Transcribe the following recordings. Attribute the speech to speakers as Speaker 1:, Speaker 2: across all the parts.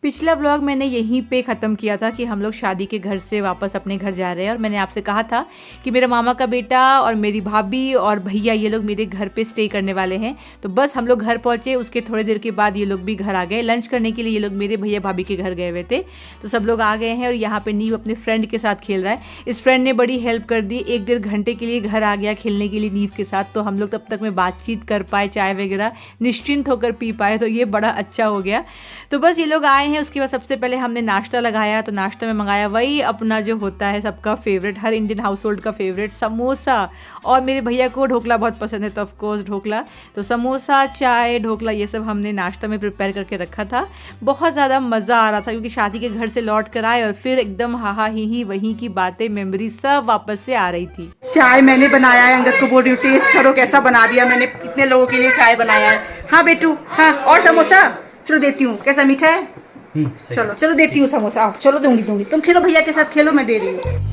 Speaker 1: पिछला व्लॉग मैंने यहीं पे ख़त्म किया था कि हम लोग शादी के घर से वापस अपने घर जा रहे हैं और मैंने आपसे कहा था कि मेरा मामा का बेटा और मेरी भाभी और भैया ये लोग मेरे घर पे स्टे करने वाले हैं। तो बस हम लोग घर पहुँचे, उसके थोड़ी देर के बाद ये लोग भी घर आ गए। लंच करने के लिए ये लोग मेरे भैया भाभी के घर गए हुए थे, तो सब लोग आ गए हैं और यहाँ पर नीव अपने फ्रेंड के साथ खेल रहा है। इस फ्रेंड ने बड़ी हेल्प कर दी, 1-1.5 घंटे के लिए घर आ गया खेलने के लिए नीव के साथ। तो हम लोग तब तक में बातचीत कर पाए, चाय वगैरह निश्चिंत होकर पी पाए, तो ये बड़ा अच्छा हो गया। तो बस ये लोग आए हैं, उसके बाद सबसे पहले हमने नाश्ता लगाया। तो नाश्ता में मंगाया वही अपना जो होता है सबका फेवरेट, हर इंडियन हाउस होल्ड का फेवरेट, समोसा। और मेरे भैया को ढोकला बहुत पसंद है, तो ऑफकोर्स ढोकला। तो समोसा, चाय, ढोकला ये सब हमने नाश्ता में प्रिपेयर करके रखा था। बहुत ज़्यादा मज़ा आ रहा था क्योंकि शादी के घर से लौट कर आए और फिर एकदम हाहा ही वहीं की बातें, मेमोरी सब वापस से आ रही थी।
Speaker 2: चाय मैंने बनाया है, अंगद को बोल रही हूँ टेस्ट करो कैसा बना दिया मैंने, इतने लोगों के लिए चाय बनाया है। हाँ बेटू, हाँ और समोसा चलो देती हूँ, कैसा मीठा है? चलो चलो देती हूँ समोसा, आओ चलो दूंगी। तुम खेलो भैया के साथ खेलो, मैं दे रही हूँ।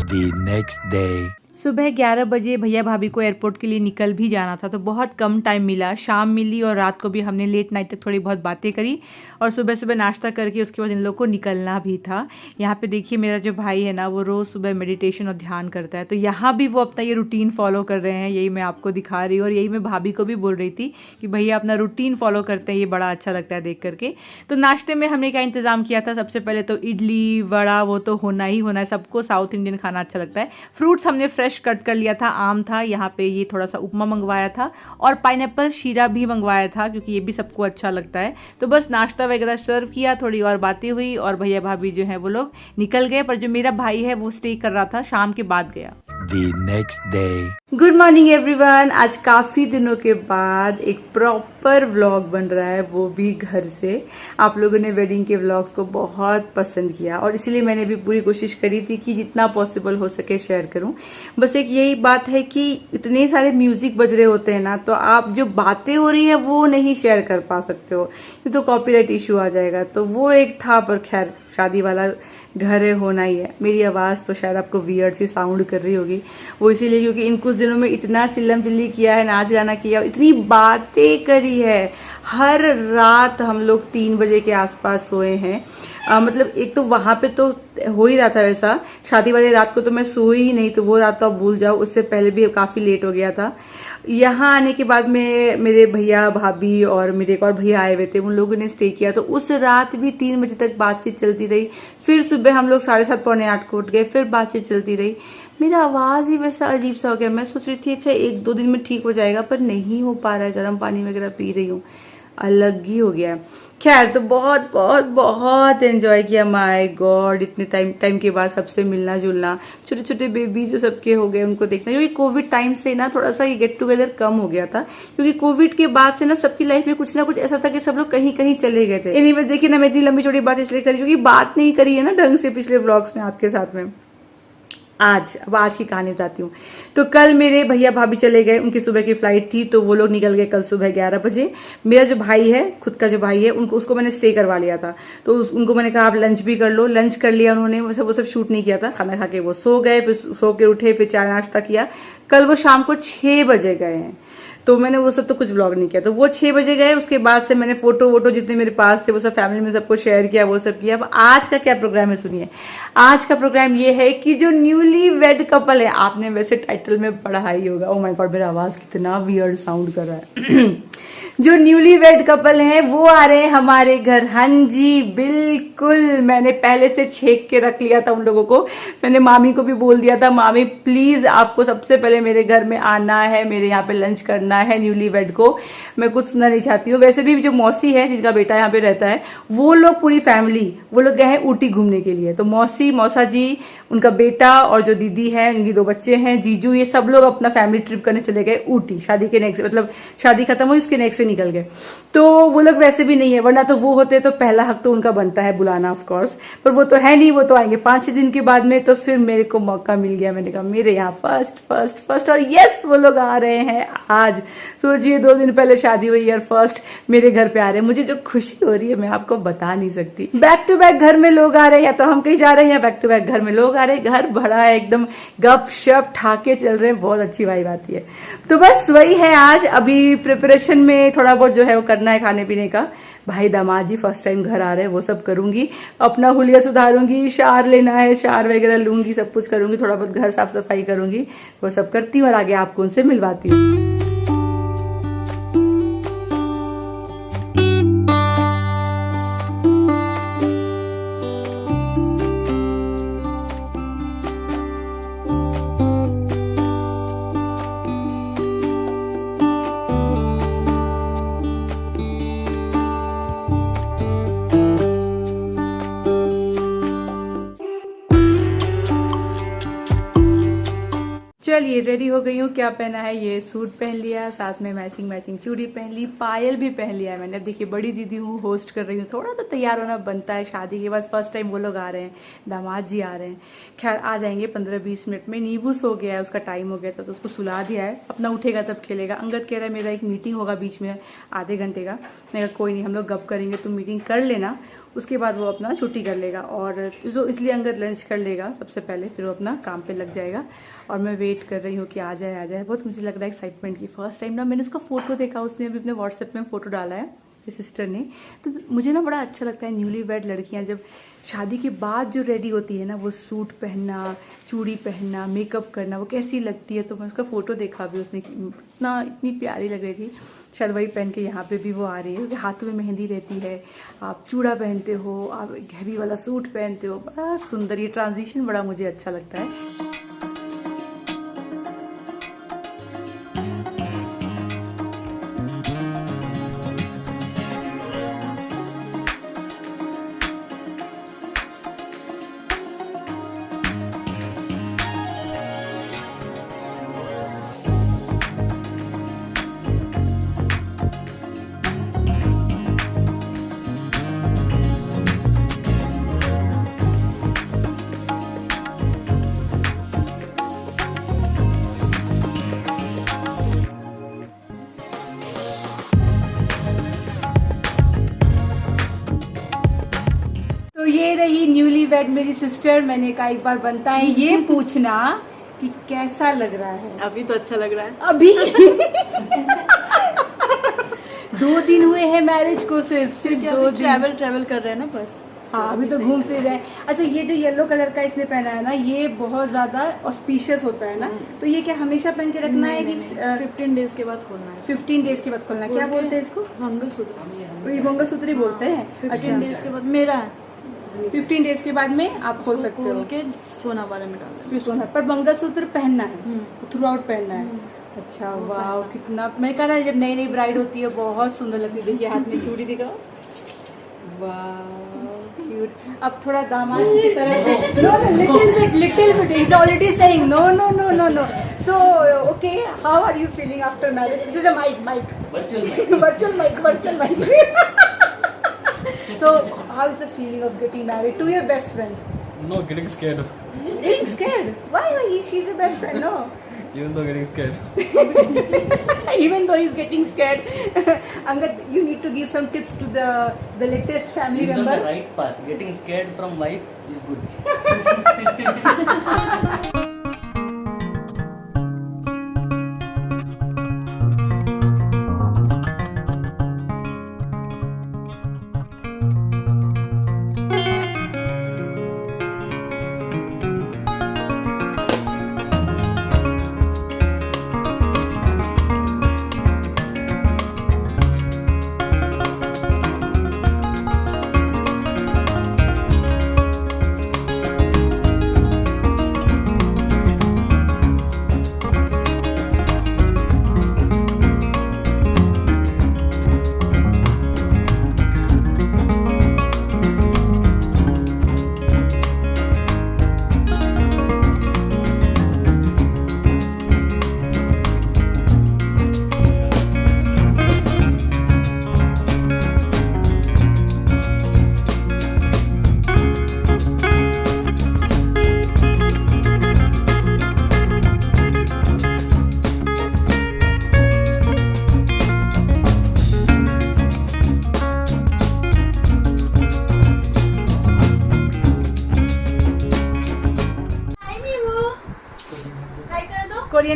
Speaker 3: The next day.
Speaker 1: सुबह 11 बजे भैया भाभी को एयरपोर्ट के लिए निकल भी जाना था, तो बहुत कम टाइम मिला। शाम मिली और रात को भी हमने लेट नाइट तक थोड़ी बहुत बातें करी और सुबह सुबह नाश्ता करके उसके बाद इन लोग को निकलना भी था। यहाँ पे देखिए मेरा जो भाई है ना, वो रोज़ सुबह मेडिटेशन और ध्यान करता है, तो यहाँ भी वो अपना ये रूटीन फॉलो कर रहे हैं। यही मैं आपको दिखा रही हूँ और यही मैं भाभी को भी बोल रही थी कि भैया अपना रूटीन फॉलो करते हैं, ये बड़ा अच्छा लगता है देख करके। तो नाश्ते में हमने क्या इंतज़ाम किया था, सबसे पहले तो इडली वड़ा वो तो होना ही होना है, सबको साउथ इंडियन खाना अच्छा लगता है। फ्रूट्स हमने फ्रेश कट कर लिया था, आम था, यहाँ पे ये थोड़ा सा उपमा मंगवाया था और पाइनएप्पल शीरा भी मंगवाया था क्योंकि ये भी सबको अच्छा लगता है। तो बस नाश्ता वगैरह सर्व किया, थोड़ी और बातें हुई और भैया भाभी जो है वो लोग निकल गए। पर जो मेरा भाई है वो स्टे कर रहा था, शाम के बाद गया।
Speaker 3: The next day.
Speaker 1: Good morning everyone. आज काफ़ी दिनों के बाद एक प्रॉपर व्लॉग बन रहा है, वो भी घर से। आप लोगों ने वेडिंग के व्लॉग्स को बहुत पसंद किया और इसीलिए मैंने भी पूरी कोशिश करी थी कि जितना पॉसिबल हो सके शेयर करूं। बस एक यही बात है कि इतने सारे म्यूजिक बज रहे होते हैं ना, तो आप जो बातें हो रही है वो नहीं शेयर कर पा सकते हो, ये तो कॉपीराइट इशू आ जाएगा। तो वो एक था, पर खैर शादी वाला घर है, होना ही है। मेरी आवाज़ तो शायद आपको वियर्ड सी साउंड कर रही होगी, वो इसीलिए क्योंकि इन कुछ दिनों में इतना चिल्लम चिल्ली किया है, नाच गाना किया, इतनी बातें करी है। हर रात हम लोग 3 बजे के आसपास सोए हैं। मतलब एक तो वहां पे तो हो ही रहा था वैसा, शादी वाली रात को तो मैं सोई ही नहीं, तो वो रात तो आप भूल जाओ, उससे पहले भी काफी लेट हो गया था। यहाँ आने के बाद में मेरे भैया भाभी और मेरे एक और भैया आए हुए थे, उन लोगों ने स्टे किया, तो उस रात भी 3 बजे तक बातचीत चलती रही। फिर सुबह हम लोग 7:30 पौने 8 को उठ गए, फिर बातचीत चलती रही। मेरा आवाज ही वैसा अजीब सा हो गया। मैं सोच रही थी अच्छा 1-2 दिन में ठीक हो जाएगा, पर नहीं हो पा रहा है। गर्म पानी वगैरह पी रही हूँ, अलग ही हो गया। खैर तो बहुत बहुत बहुत एंजॉय किया। माय गॉड, इतने टाइम के बाद सबसे मिलना जुलना, छोटे छोटे बेबी जो सबके हो गए उनको देखना। क्योंकि कोविड टाइम से ना थोड़ा सा ये गेट टुगेदर कम हो गया था, क्योंकि कोविड के बाद से ना सबकी लाइफ में कुछ ना कुछ ऐसा था कि सब लोग कहीं कहीं चले गए थे। एनीवेज देखिए ना, मैं इतनी लंबी चौड़ी बात इसलिए करी क्योंकि बात नहीं करी है ना ढंग से पिछले व्लॉग्स में आपके साथ में। अब आज की कहानी बताती हूँ। तो कल मेरे भैया भाभी चले गए, उनकी सुबह की फ्लाइट थी, तो वो लोग निकल गए कल सुबह 11 बजे। मेरा जो भाई है, खुद का जो भाई है, उसको मैंने स्टे करवा लिया था, तो उनको मैंने कहा आप लंच भी कर लो। लंच कर लिया उन्होंने, वो सब शूट नहीं किया था। खाना खा के वो सो गए, फिर सो के उठे, फिर चाय नाश्ता किया। कल वो शाम को 6 बजे गए हैं, तो मैंने वो सब तो कुछ व्लॉग नहीं किया। तो वो 6 बजे गए, उसके बाद से मैंने फोटो वोटो जितने मेरे पास थे वो सब फैमिली में सबको शेयर किया, वो सब किया। अब आज का क्या प्रोग्राम है सुनिए। आज का प्रोग्राम ये है कि जो न्यूली वेड कपल है, आपने वैसे टाइटल में पढ़ा ही होगा। ओ माय गॉड, मेरा आवाज कितना वियर्ड साउंड कर रहा है। जो न्यूली वेड कपल हैं वो आ रहे हैं हमारे घर। हाँ जी बिल्कुल, मैंने पहले से छेक के रख लिया था उन लोगों को। मैंने मामी को भी बोल दिया था, मामी प्लीज आपको सबसे पहले मेरे घर में आना है, मेरे यहाँ पे लंच करना है न्यूली वेड को। मैं कुछ सुनना नहीं चाहती हूँ। वैसे भी जो मौसी है जिनका बेटा यहाँ पे रहता है, वो लोग पूरी फैमिली वो लोग गए हैं ऊटी घूमने के लिए। तो मौसी, मौसा जी, उनका बेटा और जो दीदी है, उनकी 2 बच्चे हैं, जीजू, ये सब लोग अपना फैमिली ट्रिप करने चले गए ऊटी। शादी के नेक्स्ट, मतलब शादी खत्म हुई उसके नेक्स्ट से निकल गए। तो वो लोग वैसे भी नहीं है, वरना तो वो होते तो पहला हक तो उनका बनता है बुलाना ऑफ कोर्स, पर वो तो है नहीं। वो तो आएंगे 5-6 दिन के बाद में। तो फिर मेरे को मौका मिल गया, मैंने कहा मेरे यहाँ फर्स्ट और यस वो लोग आ रहे हैं आज। सोचिए 2 दिन पहले शादी हुई और फर्स्ट मेरे घर पे आ रहे हैं। मुझे जो खुशी हो रही है मैं आपको बता नहीं सकती। बैक टू बैक घर में लोग आ रहे हैं, या तो हम कहीं जा रहे हैं या बैक टू बैक घर में लोग सारे, घर भरा है एकदम, गप शप ठाके चल रहे हैं, बहुत अच्छी वाइब आती है। तो बस वही है आज। अभी प्रिपरेशन में थोड़ा बहुत जो है वो करना है खाने पीने का। भाई दामाद जी फर्स्ट टाइम घर आ रहे हैं, वो सब करूंगी, अपना हुलिया सुधारूंगी, शार लेना है, शार वगैरह लूंगी, सब कुछ करूंगी, थोड़ा बहुत घर साफ सफाई करूंगी, वो सब करती हूँ और आगे आपको उनसे मिलवाती हूँ। चलिए रेडी हो गई हूँ। क्या पहना है, ये सूट पहन लिया, साथ में मैचिंग मैचिंग चूड़ी पहन ली, पायल भी पहन लिया है मैंने। अब देखिए बड़ी दीदी हूँ, होस्ट कर रही हूँ, थोड़ा तो तैयार होना बनता है। शादी के बाद फर्स्ट टाइम वो लोग आ रहे हैं, दामाद जी आ रहे हैं। खैर आ जाएंगे 15-20 मिनट में। नींबू सो गया है, उसका टाइम हो गया था तो उसको सुला दिया है, अपना उठेगा तब खेलेगा। अंगद कह रहा है मेरा एक मीटिंग होगा बीच में आधे घंटे का। मैंने कहा कोई नहीं, हम लोग गप करेंगे, तुम मीटिंग कर लेना, उसके बाद वो अपना छुट्टी कर लेगा। और जो इसलिए अंगद लंच कर लेगा सबसे पहले, फिर वो अपना काम पे लग जाएगा। और मैं वेट कर रही हूँ कि आ जाए आ जाए। बहुत मुझे लग रहा है एक्साइटमेंट की। फर्स्ट टाइम ना मैंने उसका फोटो देखा, उसने अभी अपने व्हाट्सएप में फोटो डाला है, मेरी सिस्टर ने। तो मुझे ना बड़ा अच्छा लगता है न्यूली वेड लड़कियां जब शादी के बाद जो रेडी होती है ना, वो सूट पहनना, चूड़ी पहनना, मेकअप करना, वो कैसी लगती है। तो मैं उसका फोटो देखा भी, उसने इतनी प्यारी लग रही थी। शायद वही पहन के यहाँ पे भी वो आ रही है। हाथों में मेहंदी रहती है, आप चूड़ा पहनते हो, आप हैवी वाला सूट पहनते हो, बड़ा सुंदर। ये ट्रांजिशन बड़ा मुझे अच्छा लगता है। तो ये रही न्यूली वेड मेरी सिस्टर। मैंने कहा एक बार बनता है ये पूछना कि कैसा लग रहा है।
Speaker 4: अभी तो अच्छा लग रहा है।
Speaker 1: अभी 2 दिन हुए हैं मैरिज को, सिर्फ 2 दिन।
Speaker 4: ट्रैवल कर रहे हैं ना बस।
Speaker 1: हाँ अभी तो घूम फिर रहे हैं। अच्छा ये जो येलो कलर का इसने पहना है ना, ये बहुत ज्यादा ऑस्पिशियस होता है ना, तो ये क्या हमेशा पहन के रखना है कि
Speaker 4: 15 डेज के बाद खोलना है।
Speaker 1: 15 डेज के बाद खोलना है। क्या बोलते हैं इसको?
Speaker 4: मंगलसूत्र।
Speaker 1: ये मंगलसूत्र ही बोलते हैं।
Speaker 4: 15 डेज के बाद मेरा है।
Speaker 1: 15 डेज के बाद में आप खोल सकते हो।
Speaker 4: खोल के सोना वाले में डालना है।
Speaker 1: फिर सोना, पर मंगलसूत्र पहनना है, थ्रू आउट पहनना है। अच्छा वाह, कितना मैं कह रहा जब नई नई ब्राइड होती है बहुत सुंदर लगती है। देखिए हाथ में चूड़ी दिखाओ, वाह क्यूट। अब थोड़ा दामाद की तरह little bit is already saying no no no no no. So okay, how are you feeling after marriage? This is a mic virtual mic. So how is the feeling of getting married to your best friend?
Speaker 5: No, getting scared.
Speaker 1: Getting scared? Why? She's your best friend, no?
Speaker 5: Even though getting scared.
Speaker 1: Even though he's getting scared. Angad, you need to give some tips to the latest family
Speaker 6: He's
Speaker 1: member.
Speaker 6: on the right path. Getting scared from wife is good.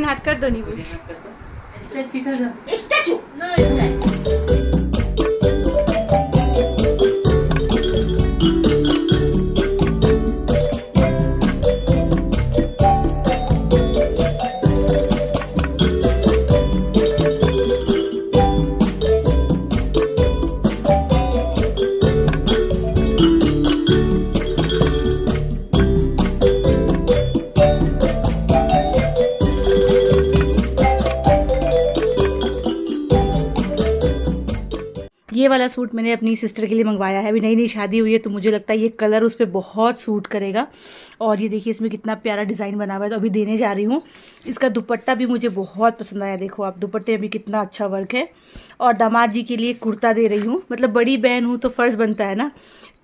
Speaker 2: हाथ कर दो नींबू। Statue
Speaker 1: ये वाला suit मैंने अपनी sister के लिए मंगवाया है। अभी नई नई शादी हुई है तो मुझे लगता है ये कलर उस पर बहुत सूट करेगा। और ये देखिए इसमें कितना प्यारा डिज़ाइन बना हुआ है, तो अभी देने जा रही हूँ। इसका दुपट्टा भी मुझे बहुत पसंद आया। देखो आप, दुपट्टे में भी कितना अच्छा वर्क है। और दामाद जी के लिए कुर्ता दे रही हूँ, मतलब बड़ी बहन हूँ तो फ़र्ज़ बनता है ना।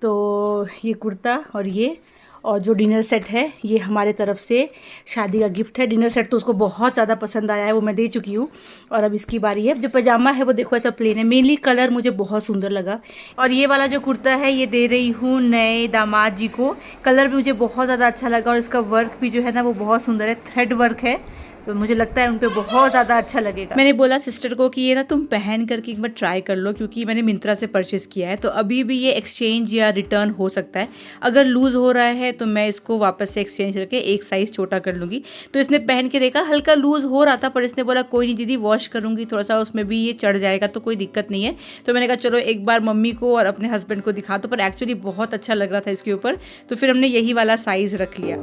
Speaker 1: तो ये कुर्ता और ये, और जो डिनर सेट है ये हमारे तरफ से शादी का गिफ्ट है। डिनर सेट तो उसको बहुत ज़्यादा पसंद आया है, वो मैं दे चुकी हूँ। और अब इसकी बारी है। जो पजामा है वो देखो ऐसा प्लेन है, मेनली कलर मुझे बहुत सुंदर लगा। और ये वाला जो कुर्ता है ये दे रही हूँ नए दामाद जी को। कलर भी मुझे बहुत ज़्यादा अच्छा लगा और इसका वर्क भी जो है ना वो बहुत सुंदर है, थ्रेड वर्क है। तो मुझे लगता है उन पे बहुत ज़्यादा अच्छा लगेगा। मैंने बोला सिस्टर को कि ये ना तुम पहन करके एक बार ट्राई कर लो, क्योंकि मैंने मिंत्रा से परचेज़ किया है। तो अभी भी ये एक्सचेंज या रिटर्न हो सकता है। अगर लूज़ हो रहा है तो मैं इसको वापस से एक्सचेंज करके एक साइज़ छोटा कर लूँगी। तो इसने पहन के देखा, हल्का लूज़ हो रहा था, पर इसने बोला कोई नहीं दीदी, वॉश करूँगी थोड़ा सा उसमें भी ये चढ़ जाएगा तो कोई दिक्कत नहीं है। तो मैंने कहा चलो एक बार मम्मी को और अपने हस्बैंड को दिखा दो। पर एक्चुअली बहुत अच्छा लग रहा था इसके ऊपर, तो फिर हमने यही वाला साइज़ रख लिया।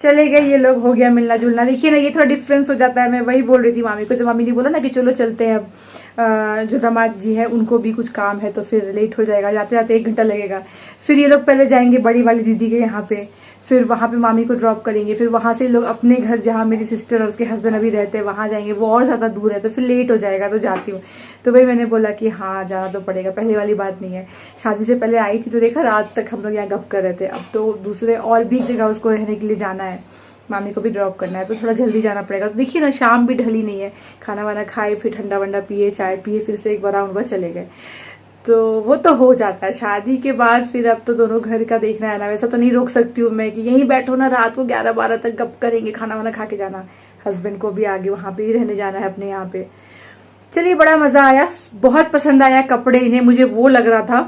Speaker 1: चले गए ये लोग, हो गया मिलना जुलना। देखिए ना ये थोड़ा डिफरेंस हो जाता है। मैं वही बोल रही थी मामी को, जब मामी ने बोला ना कि चलो चलते हैं, अब जो दामाद जी है उनको भी कुछ काम है तो फिर लेट हो जाएगा, जाते जाते 1 घंटा लगेगा। फिर ये लोग पहले जाएंगे बड़ी वाली दीदी के यहाँ पे, फिर वहाँ पे मामी को ड्रॉप करेंगे, फिर वहाँ से लोग अपने घर जहाँ मेरी सिस्टर और उसके हस्बैंड अभी रहते हैं वहाँ जाएंगे, वो और ज़्यादा दूर है तो फिर लेट हो जाएगा। तो जाती हूँ। तो भाई मैंने बोला कि हाँ जाना तो पड़ेगा, पहले वाली बात नहीं है। शादी से पहले आई थी तो देखा रात तक हम लोग यहाँ गप कर रहे थे। अब तो दूसरे और भी जगह उसको रहने के लिए जाना है, मामी को भी ड्रॉप करना है, तो थोड़ा जल्दी जाना पड़ेगा। तो देखिए ना शाम भी ढली नहीं है, खाना वाना खाए, फिर ठंडा वंडा पिए, चाय पिए, फिर से एक बार राउंड पर चले गए। तो वो तो हो जाता है शादी के बाद। फिर अब तो दोनों घर का देखना है ना, वैसा तो नहीं रोक सकती हूँ मैं कि यहीं बैठो ना, रात को 11-12 तक गप करेंगे, खाना वाना खा के जाना। हस्बैंड को भी आगे वहाँ पे ही रहने जाना है अपने यहाँ पे। चलिए बड़ा मजा आया, बहुत पसंद आया कपड़े इन्हें। मुझे वो लग रहा था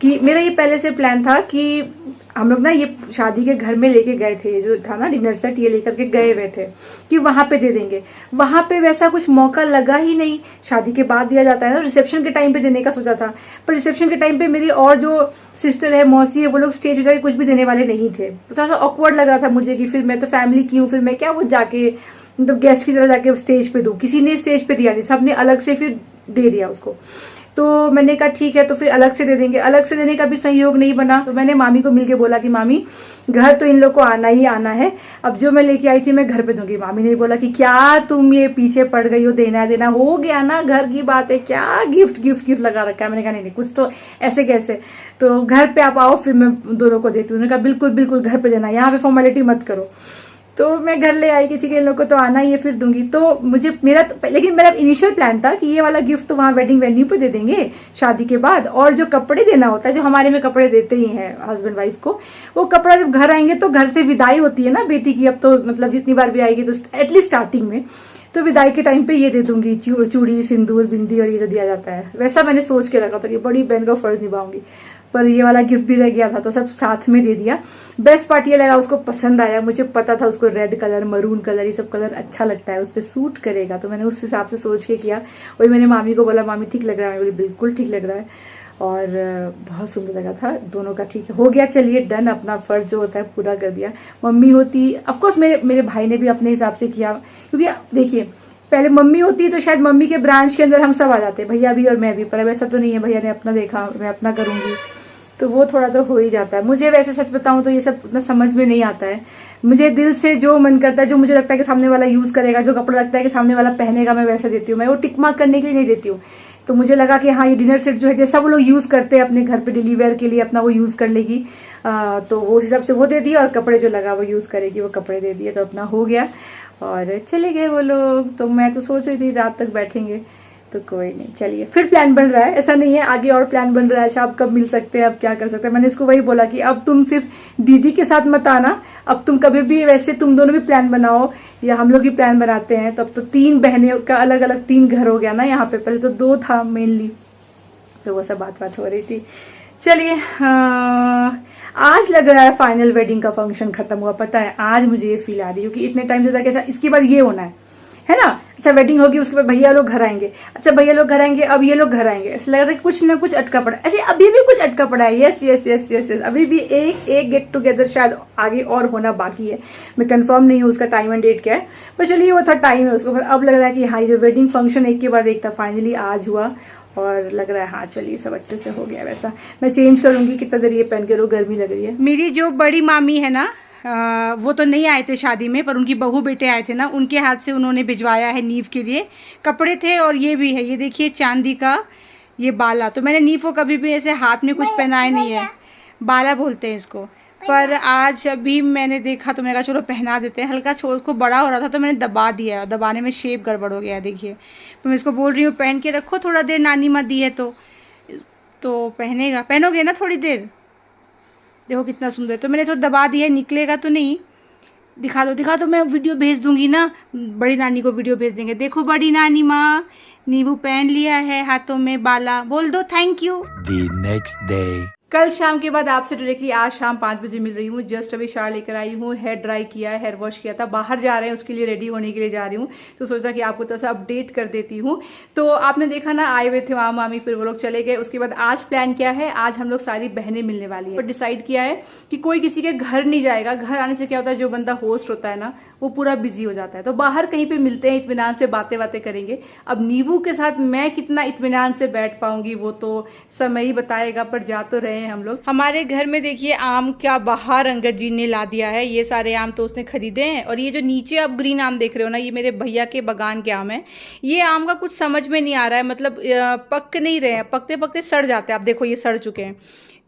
Speaker 1: कि मेरा ये पहले से प्लान था कि हम लोग ना ये शादी के घर में लेके गए थे, जो था ना डिनर सेट, ये लेकर के गए हुए थे कि वहां पे दे देंगे। वहां पे वैसा कुछ मौका लगा ही नहीं। शादी के बाद दिया जाता है ना, रिसेप्शन के टाइम पे देने का सोचा था, पर रिसेप्शन के टाइम पे मेरी और जो सिस्टर है, मौसी है, वो लोग स्टेज पे जाके कुछ भी देने वाले नहीं थे। तो थोड़ा सा ऑकवर्ड लग रहा था मुझे कि फिर मैं तो फैमिली की हूँ, फिर मैं क्या वो जाके मतलब गेस्ट की तरह जाके स्टेज पे दूं। किसी ने स्टेज पे दिया नहीं, सबने अलग से फिर दे दिया उसको। तो मैंने कहा ठीक है, तो फिर अलग से दे देंगे। अलग से देने का भी संयोग नहीं बना, तो मैंने मामी को मिलके बोला कि मामी घर तो इन लोग को आना ही आना है, अब जो मैं लेके आई थी मैं घर पे दूंगी। मामी ने बोला कि क्या तुम ये पीछे पड़ गई हो, देना देना हो गया ना, घर की बात है, क्या गिफ्ट गिफ्ट गिफ्ट लगा रखा है। मैंने कहा नहीं कुछ तो ऐसे कैसे, तो घर पे आप आओ फिर मैं दोनों को देती हूँ। उन्होंने कहा बिल्कुल बिल्कुल घर पे देना, यहाँ पे फॉर्मेलिटी मत करो। तो मैं घर ले आई कि ठीक है इन लोग को तो आना ही है, फिर दूंगी। तो मुझे लेकिन मेरा इनिशियल प्लान था कि ये वाला गिफ्ट तो वहाँ वेडिंग वेन्यू पे दे देंगे शादी के बाद, और जो कपड़े देना होता है, जो हमारे में कपड़े देते ही हैं हस्बैंड वाइफ को, वो कपड़ा जब घर आएंगे तो घर से विदाई होती है ना बेटी की, अब तो मतलब जितनी बार भी आएगी तो एटलीस्ट स्टार्टिंग में, तो विदाई के टाइम पे ये दे दूंगी, चूड़ी सिंदूर बिंदी और ये जो दिया जाता है। वैसा मैंने सोच के रखा था कि बड़ी बहन का फर्ज निभाऊंगी, पर ये वाला गिफ्ट भी रह गया था तो सब साथ में दे दिया। बेस्ट पार्ट ये लगा, उसको पसंद आया। मुझे पता था उसको रेड कलर, मरून कलर, ये सब कलर अच्छा लगता है, उस पर सूट करेगा, तो मैंने उस हिसाब से सोच के किया। वही मैंने मामी को बोला मामी ठीक लग रहा है, बोली बिल्कुल ठीक लग रहा है, और बहुत सुंदर लगा था दोनों का। ठीक है हो गया, चलिए डन, अपना फर्ज जो होता है पूरा कर दिया। मम्मी होती ऑफकोर्स, मेरे भाई ने भी अपने हिसाब से किया, क्योंकि देखिए पहले मम्मी होती तो शायद मम्मी के ब्रांच के अंदर हम सब आ जाते, भैया भी और मैं भी, पर वैसा तो नहीं है, भैया ने अपना देखा, मैं अपना करूंगी, तो वो थोड़ा तो हो ही जाता है। मुझे वैसे सच बताऊं तो ये सब उतना समझ में नहीं आता है। मुझे दिल से जो मन करता है, जो मुझे लगता है कि सामने वाला यूज करेगा, जो कपड़ा लगता है कि सामने वाला पहनेगा, मैं वैसे देती हूँ। मैं वो टिक मार्क करने के लिए नहीं देती हूँ। तो मुझे लगा कि हाँ ये डिनर सेट जो है जैसा वो लोग यूज करते हैं अपने घर पे डेली वेयर के लिए, अपना वो यूज कर लेगी, तो वो उस हिसाब से वो दे दिया, और कपड़े जो लगा वो यूज करेगी, वो कपड़े दे दिए, तो अपना हो गया और चले गए वो लोग। तो मैं तो सोच रही थी रात तक बैठेंगे, तो कोई नहीं, चलिए फिर प्लान बन रहा है, ऐसा नहीं है, आगे और प्लान बन रहा है। अच्छा आप कब मिल सकते हैं, अब क्या कर सकते हैं। मैंने इसको वही बोला कि अब तुम सिर्फ दीदी के साथ मत आना, अब तुम कभी भी वैसे तुम दोनों भी प्लान बनाओ या हम लोग भी प्लान बनाते हैं। तब तो 3 बहनें का अलग अलग 3 घर हो गया ना यहाँ पे, पहले तो 2 था मेनली, तो वो सब बात हो रही थी। चलिए आज लग रहा है फाइनल वेडिंग का फंक्शन खत्म हुआ, पता है आज मुझे ये फील आ रही है, क्योंकि इतने टाइम से था कि इसके बाद ये होना है ना। अच्छा वेडिंग होगी, उसके बाद भैया लोग घर आएंगे, अच्छा भैया लोग घर आएंगे, अब ये लोग घर आएंगे, ऐसा लग रहा है कुछ ना कुछ अटका पड़ा है। ऐसे अभी भी कुछ अटका पड़ा है। Yes yes yes yes yes, अभी भी एक गेट टुगेदर शायद आगे और होना बाकी है, मैं कंफर्म नहीं हूँ उसका टाइम एंड डेट क्या है, पर चलिए वो था टाइम है उसको। पर अब लग रहा है कि हाँ ये वेडिंग फंक्शन एक के बाद एक था, फाइनली आज हुआ और लग रहा है हाँ चलिए सब अच्छे से हो गया। वैसा मैं चेंज करूंगी, कितना देर ये पहन के लो, गर्मी लग रही है।
Speaker 2: मेरी जो बड़ी मामी है ना, वो तो नहीं आए थे शादी में, पर उनकी बहू बेटे आए थे ना, उनके हाथ से उन्होंने भिजवाया है नीव के लिए कपड़े थे। और ये भी है, ये देखिए चांदी का ये बाला। तो मैंने नीव को कभी भी ऐसे हाथ में कुछ पहनाया नहीं है, बाला बोलते हैं इसको। पर आज अभी मैंने देखा तो मैंने कहा चलो पहना देते हैं। हल्का छोड़ को बड़ा हो रहा था तो मैंने दबा दिया, दबाने में शेप गड़बड़ हो गया देखिए। तो मैं इसको बोल रही हूँ पहन के रखो थोड़ा देर, नानी माँ दी है तो पहनेगा, पहनोगे ना थोड़ी देर। देखो कितना सुंदर। तो मैंने इसको दबा दिया, निकलेगा तो नहीं। दिखा दो, मैं वीडियो भेज दूंगी ना, बड़ी नानी को वीडियो भेज देंगे। देखो बड़ी नानी माँ, नींबू पहन लिया है हाथों में बाला, बोल दो thank you.
Speaker 3: The next day.
Speaker 1: कल शाम के बाद आपसे डायरेक्टली आज शाम 5 बजे मिल रही हूँ। जस्ट अभी शावर लेकर आई हूँ, हेयर ड्राई किया है, हेयर वॉश किया था, बाहर जा रहे हैं उसके लिए रेडी होने के लिए जा रही हूँ, तो सोचा कि आपको थोड़ा सा अपडेट कर देती हूँ। तो आपने देखा ना आए हुए थे मामा मामी, फिर वो लोग चले गए। उसके बाद आज प्लान क्या है, आज हम लोग सारी बहनें मिलने वाली है। डिसाइड किया है कि कोई किसी के घर नहीं जाएगा। घर आने से क्या होता है, जो बंदा होस्ट होता है ना वो पूरा बिजी हो जाता है, तो बाहर कहीं पे मिलते हैं, इत्मीनान से बातें करेंगे। अब नीवू के साथ मैं कितना इत्मीनान से बैठ पाऊंगी वो तो समय ही बताएगा, पर जा तो रहे हैं हम लोग।
Speaker 2: हमारे घर में देखिए आम क्या बाहर अंगद जी ने ला दिया है। ये सारे आम तो उसने खरीदे हैं, और ये जो नीचे आप ग्रीन आम देख रहे हो ना, ये मेरे भैया के बागान के आम है। ये आम का कुछ समझ में नहीं आ रहा है, मतलब पक नहीं रहे हैं, पकते पकते सड़ जाते हैं। आप देखो ये सड़ चुके हैं,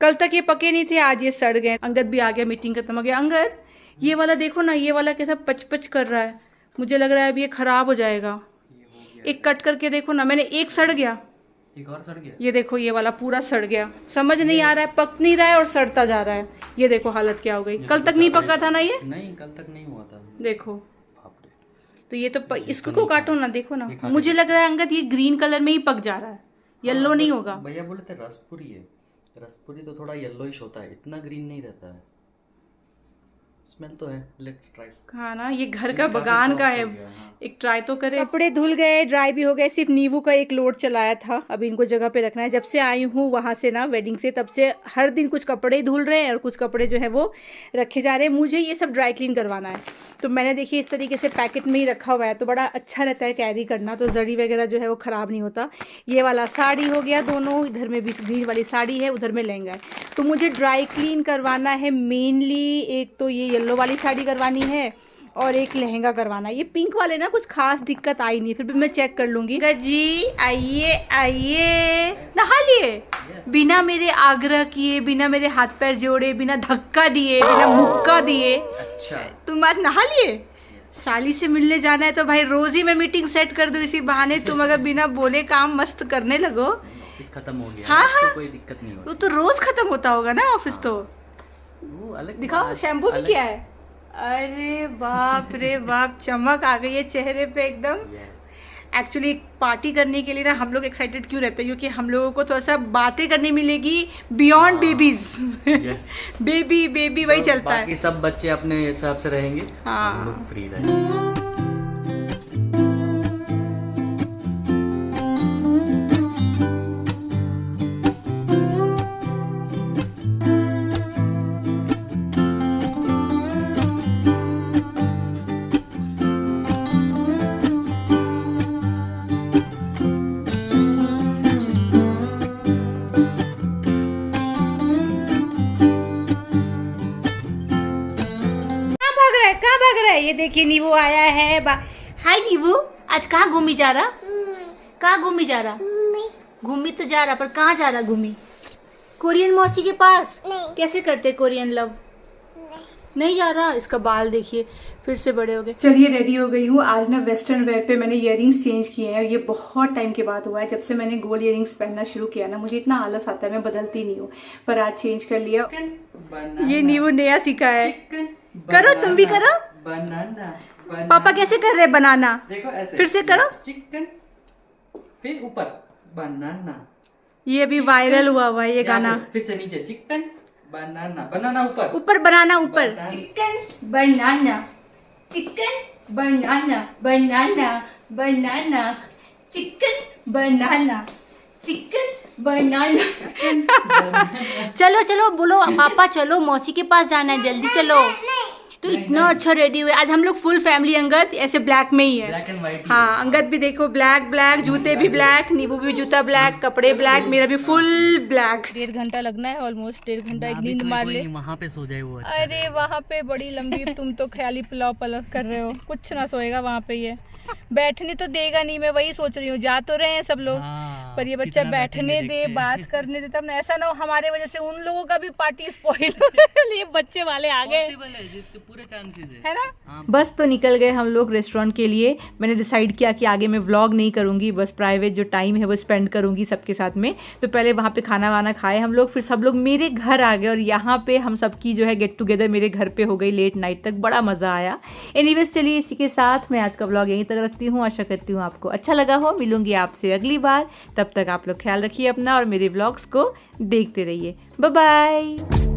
Speaker 2: कल तक ये पके नहीं थे, आज ये सड़ गए। अंगद भी आ गया, मीटिंग खत्म हो गया। अंगद ये वाला देखो ना, ये वाला कैसा पच कर रहा है, मुझे लग रहा है अभी ये खराब हो जाएगा। एक कट करके देखो ना, मैंने एक सड़ गया,
Speaker 6: एक और सड़ गया।
Speaker 2: ये देखो ये वाला पूरा सड़ गया, समझ नहीं आ रहा है, पक नहीं रहा है और सड़ता जा रहा है। ये देखो हालत क्या हो गई, कल तक नहीं पका था ना ये,
Speaker 6: नहीं कल तक नहीं हुआ था।
Speaker 2: देखो तो ये तो इसको काटो ना, देखो ना, मुझे लग रहा है अंगद ये ग्रीन कलर में ही पक जा रहा है, येलो नहीं होगा।
Speaker 6: भैया बोले थे रसपुरी है, रसपुरी तो थोड़ा येलोइश होता है, इतना ग्रीन नहीं रहता है। स्मेल तो है, लेट्स ट्राई।
Speaker 2: हाँ ना, ये घर का बगान का है, एक ट्राई तो करे। कपड़े धुल गए, ड्राई भी हो गए, सिर्फ नींबू का एक लोड चलाया था, अभी इनको जगह पे रखना है। जब से आई हूँ वहाँ से ना वेडिंग से, तब से हर दिन कुछ कपड़े धुल रहे हैं और कुछ कपड़े जो है वो रखे जा रहे हैं। मुझे ये सब ड्राई क्लीन करवाना है, तो मैंने देखिए इस तरीके से पैकेट में ही रखा हुआ है, तो बड़ा अच्छा रहता है कैरी करना, तो जड़ी वगैरह जो है वो ख़राब नहीं होता। ये वाला साड़ी हो गया दोनों, इधर में भी ग्रीन वाली साड़ी है, उधर में लहंगा है। तो मुझे ड्राई क्लीन करवाना है मेनली, एक तो ये येलो वाली साड़ी करवानी है और एक लहंगा करवाना है। ये पिंक वाले ना कुछ खास दिक्कत आई नहीं, फिर भी मैं चेक कर लूँगी। जी आइए आइए, नहा लिए बिना मेरे आग्रह किए, बिना मेरे हाथ पैर जोड़े, बिना धक्का दिए, बिना मुक्का दिए।
Speaker 6: अच्छा
Speaker 2: तुम आज नहा लिए? साली से मिलने जाना है तो भाई रोज ही मैं मीटिंग सेट कर दूं इसी बहाने, तुम अगर बिना बोले काम मस्त करने लगो।
Speaker 6: ऑफिस खत्म हो गया।
Speaker 2: हाँ हाँ,
Speaker 6: तो कोई दिक्कत नहीं
Speaker 2: वो
Speaker 6: होती।
Speaker 2: तो रोज खत्म होता होगा ना ऑफिस। तो
Speaker 6: वो अलग
Speaker 2: दिखाओ, शैम्पू भी किया है। अरे बाप रे बाप, चमक आ गई है चेहरे पे एकदम। एक्चुअली पार्टी करने के लिए ना हम लोग एक्साइटेड क्यों रहते हैं, क्योंकि हम लोगों को थोड़ा सा बातें करने मिलेगी बियॉन्ड बेबीज। बेबी बेबी वही चलता है,
Speaker 6: बाकी सब बच्चे अपने हिसाब से रहेंगे,
Speaker 2: हाँ।
Speaker 6: हम लोग फ्री रहेंगे।
Speaker 2: कहाँ भाग रहा है? ये देखिए नींबू आया है। हाय नींबू, आज कहाँ घूमी जा रहा? कहाँ घूमी जा रहा? घूमी तो जा रहा, पर कहाँ जा रहा घूमी? कोरियन मौसी के पास? कैसे करते कोरियन लव? नहीं जा रहा, इसका बाल देखिए फिर से बड़े हो गए।
Speaker 1: चलिए रेडी हो गई हूँ। आज ना वेस्टर्न वेयर पे मैंने इयररिंग्स चेंज किए हैं और ये बहुत टाइम के बाद हुआ है। जब से मैंने गोल्ड इयररिंग्स पहनना शुरू किया ना, मुझे इतना आलस आता है, मैं बदलती नहीं हूँ, पर आज चेंज कर लिया। ये नीवू नया सीखा है। करो, तुम भी करो।
Speaker 6: बनाना,
Speaker 2: पापा कैसे कर रहे बनाना?
Speaker 6: देखो ऐसे,
Speaker 2: फिर से करो।
Speaker 6: चिकन, फिर ऊपर बनाना,
Speaker 2: ये अभी वायरल हुआ है ये गाना।
Speaker 6: फिर से नीचे चिकन बनाना, बनाना ऊपर,
Speaker 2: ऊपर बनाना, ऊपर
Speaker 1: चिकन बनाना, चिकन बनाना, बनाना बनाना, चिकन बनाना, चिकन बनाना।
Speaker 2: चलो चलो बोलो पापा, चलो मौसी के पास जाना है, जल्दी चलो। तो इतना अच्छा रेडी हुए आज हम लोग, फुल फैमिली। अंगद ऐसे ब्लैक में ही है।
Speaker 6: Black and white.
Speaker 2: हाँ, अंगद भी देखो ब्लैक ब्लैक, जूते भी ब्लैक, नींबू भी जूता ब्लैक, कपड़े ब्लैक, मेरा भी फुल ब्लैक।
Speaker 4: 1.5 घंटा लगना है, ऑलमोस्ट 1.5 घंटा एक नींद मार ले।
Speaker 6: वहाँ पे सो जाए वो।
Speaker 4: अरे वहाँ पे बड़ी लंबी, तुम तो ख्याली पुलाव पलट कर रहे हो, कुछ ना सोएगा वहाँ पे। ये बैठने तो देगा नहीं, मैं वही सोच रही हूँ। जा तो रहे हैं सब लोग, पर ये बच्चा बैठने दे, बात करने दे, तब ना। ऐसा ना हो हमारे वजह से उन लोगों का भी पार्टी स्पॉइल हो। ये बच्चे वाले आ गए,
Speaker 6: पूरे चांसेस
Speaker 4: है ना।
Speaker 1: बस तो निकल गए हम लोग रेस्टोरेंट के लिए। मैंने डिसाइड किया कि आगे मैं व्लॉग नहीं करूंगी, बस प्राइवेट जो टाइम है वो स्पेंड करूंगी सबके साथ में। तो पहले वहाँ पे खाना वाना खाए हम लोग, फिर सब लोग मेरे घर आ गए और यहाँ पे हम सबकी जो है गेट टुगेदर मेरे घर पे हो गई लेट नाइट तक। बड़ा मज़ा आया। एनीवेज चलिए, इसी के साथ मैं आज का व्लॉग यहीं तक रखती हूँ। आशा करती हूँ आपको अच्छा लगा हो। मिलूंगी आपसे अगली बार, तब तक आप लोग ख्याल रखिए अपना और मेरे व्लॉग्स को देखते रहिए। Bye bye.